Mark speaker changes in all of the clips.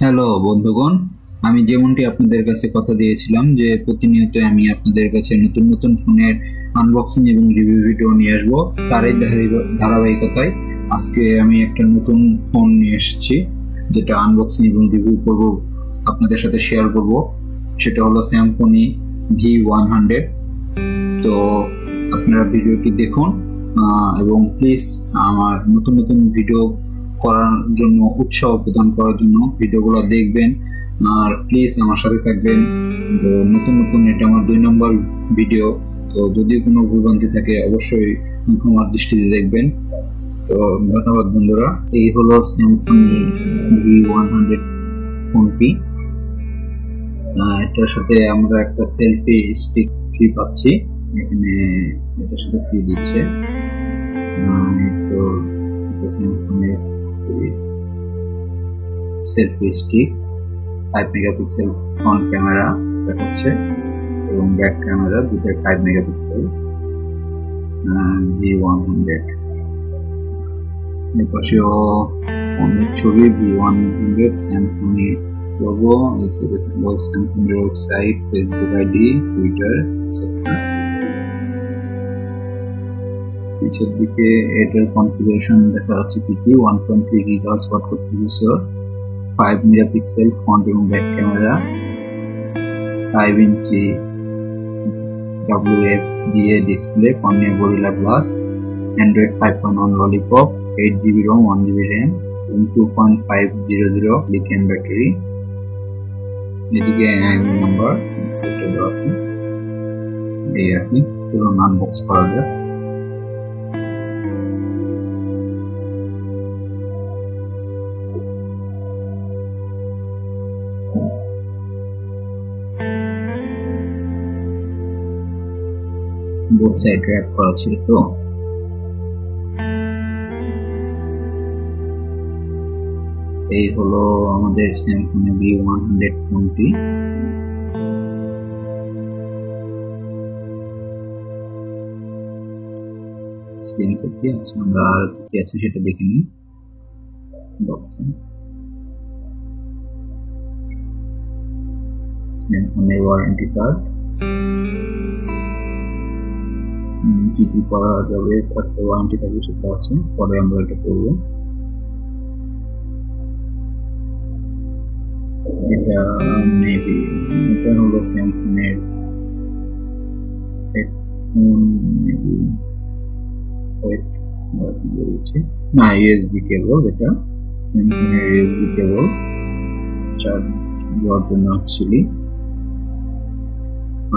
Speaker 1: Hello বন্ধুগণ, আমি যেমনটি আপনাদের কাছে কথা দিয়েছিলাম যে প্রতিনিয়ত আমি আপনাদের কাছে নতুন নতুন ফোনের আনবক্সিং এবং রিভিউ ভিডিও নিয়ে আসবো। তারই ধারাবাহিকতায় আজকে আমি একটা নতুন ফোন নিয়ে এসেছি, যেটা আনবক্সিং এবং রিভিউ করব, আপনাদের সাথে শেয়ার করব। সেটা হলো স্যামসং V100। তো আপনারা ভিডিওটি দেখুন এবং প্লিজ আমার নতুন নতুন ভিডিও করার জন্য উৎসাহ প্রদান করার জন্য ভিডিওগুলো দেখবেন, আর প্লিজ আমার সাথে থাকবেন। তো নতুন নতুন এটা আমার 2 নম্বর ভিডিও, তো যদি কোনো ভুলভ্রান্তি থাকে অবশ্যই ক্ষমার দৃষ্টিতে দেখবেন। তো ধন্যবাদ বন্ধুরা। এই হলো স্যামসাং V100 ফোনটি। এটার সাথে আমরা একটা সেলফি স্টিক ফ্রি পাচ্ছি, এখানে এটার সাথে ফ্রি দিচ্ছে। তো স্যামসাংয়ের selfie stick 5 megapixel front camera দেখাচ্ছে এবং ব্যাক ক্যামেরা দুটোই 5 মেগাপিক্সেল V100। এর পাশেও অনেক ছবি V100 স্যামসাং লোগো, স্যামসাং এর website, Facebook ID, Twitter etcetera. নিচের দিকে এটার কনফিগারেশন দেখা যাচ্ছে কি 1.3 GHz quad-core processor, 5 megapixel front এবং ব্যাক ক্যামেরা, 5 ইঞ্চি WFDA display, cornea gorilla glass, Android 5.1 lollipop, 8GB ROM, 1GB RAM এবং 2.500 লিথিয়াম ব্যাটারি। এদিকে নাম্বার সেটা দেওয়া আছে। এই আর কি, চলুন আনবক্স করা যাক। বোথ সাইড র্যাপ করা ছিল। তো এই হলো আমাদের স্যামসাং V100 ফোনটি। স্ক্রিন সেটটি আছে, আমরা আর কি আছে সেটা দেখে নিই। বক্সে স্যামসাং এর ওয়ারেন্টি কার্ড, কি কি করা যাবে থাকতে ওয়ারেন্টি থাকবে সেটা আছে, পরে আমরা এটা করবো। এটা মেবি এটা হলো স্যামসাং এর হেডফোন, মেবি না ইউএসবি কেবল। এটা স্যামসাং এর ইউএসবি কেবল চার্জ দেওয়ার জন্য অ্যাকচুয়ালি।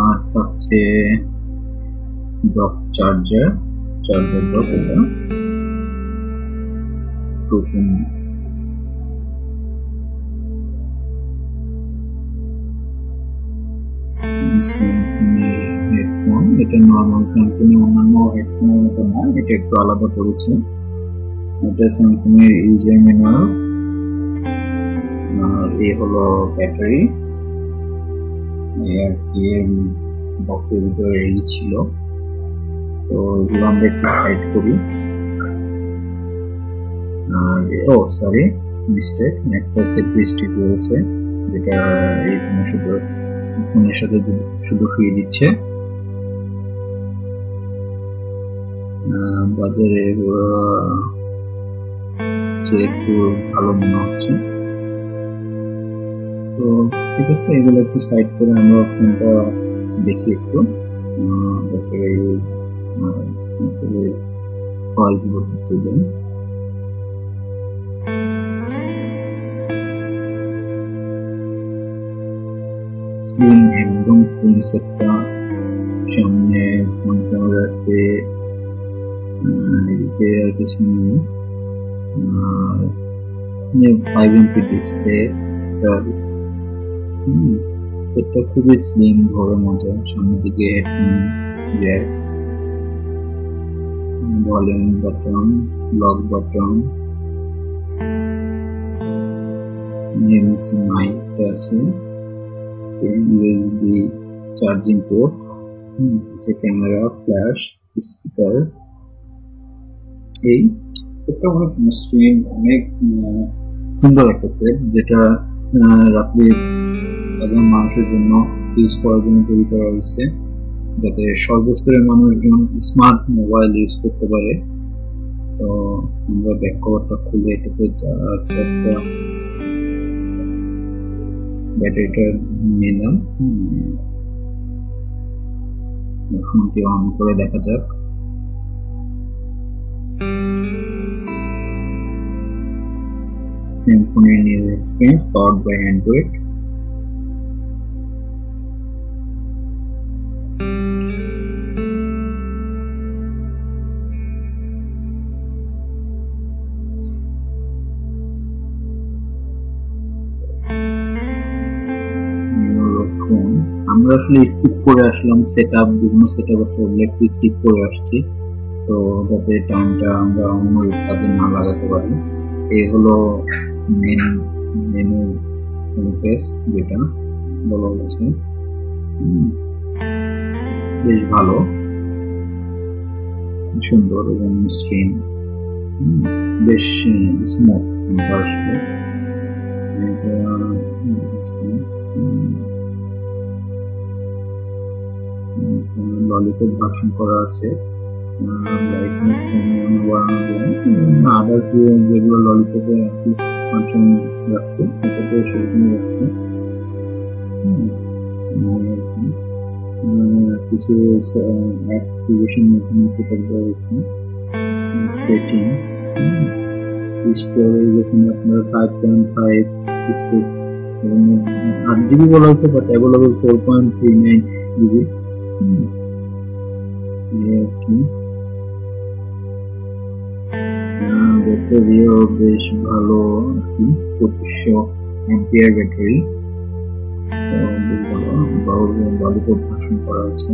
Speaker 1: আর থাকছে ডক চার্জার ডক, এটা টোকেন। হেডফোন, এটা নর্মাল স্যামসাং এর অন্যান্য হেডফোনের মতো না, এটা একটু আলাদা করেছে। এটা স্যামসাং এর ইউজার ম্যানুয়াল। আর এই হলো ব্যাটারি। আর কি বক্সের ভিতরে এই ছিল। তো এগুলো আমরা একটু সাইড করি। আর সরি মিস্টেক, একটা সেলফি স্টিক রয়েছে যেটা এই ফোনের সাথে শুধু ফ্রি দিচ্ছে। বাজারে একটু ভালো মনে হচ্ছে। তো ঠিক আছে, এগুলো একটু সাইড করে আমরা ফোনটা দেখি একটু। স্লিম, একদম স্লিম সেটটা। সামনে ফোন ক্যামেরা আছে, এদিকে আর কিছু নেই। 5 ইঞ্চি ডিসপ্লে, সেটটা খুবই স্লিম ঘরের মতো। সামনের দিকে jack, volume button, lock button, mic আছে, USB charging port, camera, flash, speaker. এই সেটটা অনেক মসৃণ, অনেক সুন্দর একটা সেট, যেটা রাত্রি সাধারণ মানুষের জন্য ইউজ করার জন্য তৈরি করা হয়েছে, যাতে সর্বস্তরের মানুষজন স্মার্ট মোবাইল ইউজ করতে পারে। তো আমরা ব্যাক কভারটা খুলে এটাতে চারটা ব্যাটারিটা নিলাম। ফোনটি অন করে দেখা যাক। Symphony New Experience powered by Android. আমরা আসলে স্কিপ করে আসলাম সেটআপ, বিভিন্ন সেটআপ আছে ওগুলো একটু স্কিপ করে আসছি, তো যাতে টাইমটা আমরা অন্য কাজে না লাগাতে পারি। এই হলো মেনু পেজ যেটা বলা হয়েছে, বেশ ভালো, সুন্দর এবং মসৃণ, বেশ স্মুথ আসলে। ললিপপ ভার্সন করা আছে, লাইটনেস বাড়ানো যায়, আদার্স যেগুলো ললিপপে ফাংশন রাখছে এটাতে সেরকমই রাখছে। কিছু অ্যাক্টিভেশন মেকানিজম সেটআপ দেওয়া হয়েছে। সেটিং স্টোরেজ এখানে আপনার 5.5 স্পেস 8 জিবি বলা হয়েছে, বাট অ্যাভেলেবল 4.39 জিবি। ব্যাটারিও বেশ ভালো আর কি, 2500 অ্যাম্পিয়ার ব্যাটারি, ললিপপ ভার্সন করা আছে।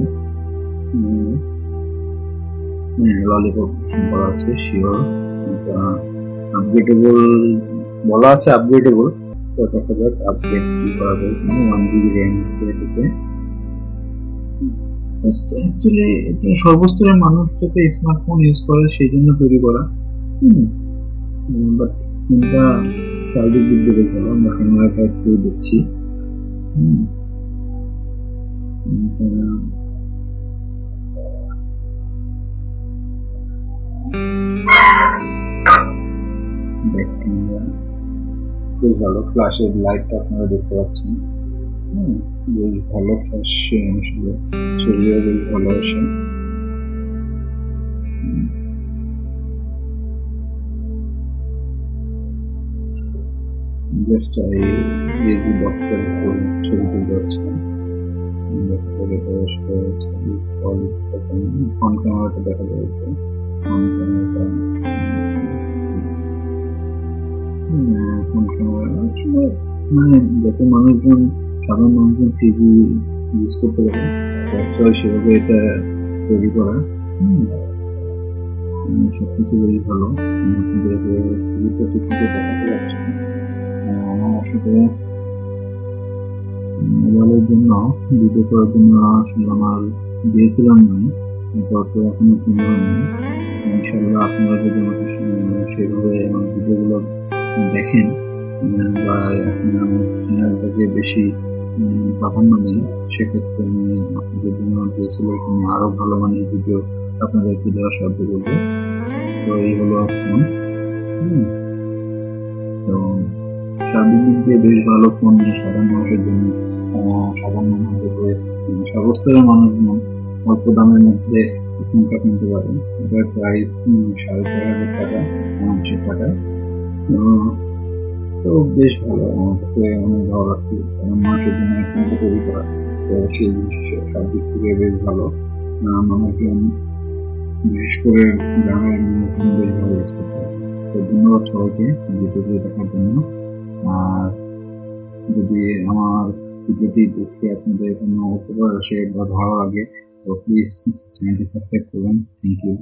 Speaker 1: ললিপপ ভার্সন করা আছে শিওর, আপগ্রেডেবল বলা আছে, আপগ্রেডেবল, তো দেখা যাক আপগ্রেড কি করা যায়। 1 জিবি র্যাম আছে এটাতে। অ্যাকচুয়ালি এটা সর্বস্তরের মানুষ যাতে স্মার্টফোন ইউজ করে সেই জন্য তৈরি করা, বাট ফোনটা সার্বিক দিক দিয়ে ভালো। আমরা ক্যামেরাটা একটু দেখছি, বেশ ভালো। ফ্ল্যাশের লাইটটা আপনারা দেখতে পাচ্ছেন, বেশ ভালো ফ্ল্যাশ, আসলে ছবিও বেশ ভালো আসে। জাস্ট এই বক্সের ছবি তুলতে পারছি, ফ্রন্ট ক্যামেরাটা দেখা যাচ্ছে, ফ্রন্ট ক্যামেরাটা মানে যাতে মানুষজন, সাধারণ মানুষজন 3G ইউজ করতে পারে সেভাবে এটা তৈরি করা। সবকিছু বেশ ভালো, ছবিটা ঠিকমতো দেখাতে পারছি। আমার আসলে মোবাইলের জন্য ভিডিও করার জন্য আসলে আমার দিয়েছিলাম না, তো এখনো কিনা হয়নি। ইনশাল্লাহ আপনারা যদি আমাকে সেভাবে আমার ভিডিওগুলো দেখেন বা আপনি আমার চ্যানেলটাকে বেশি প্রাধান্য দেন, সেক্ষেত্রে আমি আপনাদের জন্য ডিএসএলআর কিনে আরো ভালো মানের ভিডিও আপনাদেরকে দেওয়ার সাহায্য করবো। তো এই হলো ফোন। তো সার্বিক দিক দিয়ে বেশ ভালো ফোন, সাধারণ মানুষের জন্য, সাধারণ মানুষের সর্বস্তরের মানুষজন অল্প দামের মধ্যে ফোনটা কিনতে পারেন। এটার প্রাইস 4,500 টাকা, 900 টাকা। তো বেশ ভালো, আমার কাছে অনেক ভালো লাগছে, কারণ মানুষের জন্য ফোনটা তৈরি করা, তো সেই সব দিক থেকে বেশ ভালো। মানুষজন বিশেষ করে গ্রামের মানুষজন বেশ ভালো ইউজ করতে পারে। তো ধন্যবাদ সবাইকে ভিডিওটি দেখার জন্য। আর যদি আমার ভিডিওটি দেখে আপনাদের কোনো উপকার আসে বা ভালো লাগে, তো প্লিজ চ্যানেলটি সাবস্ক্রাইব করবেন। Thank you.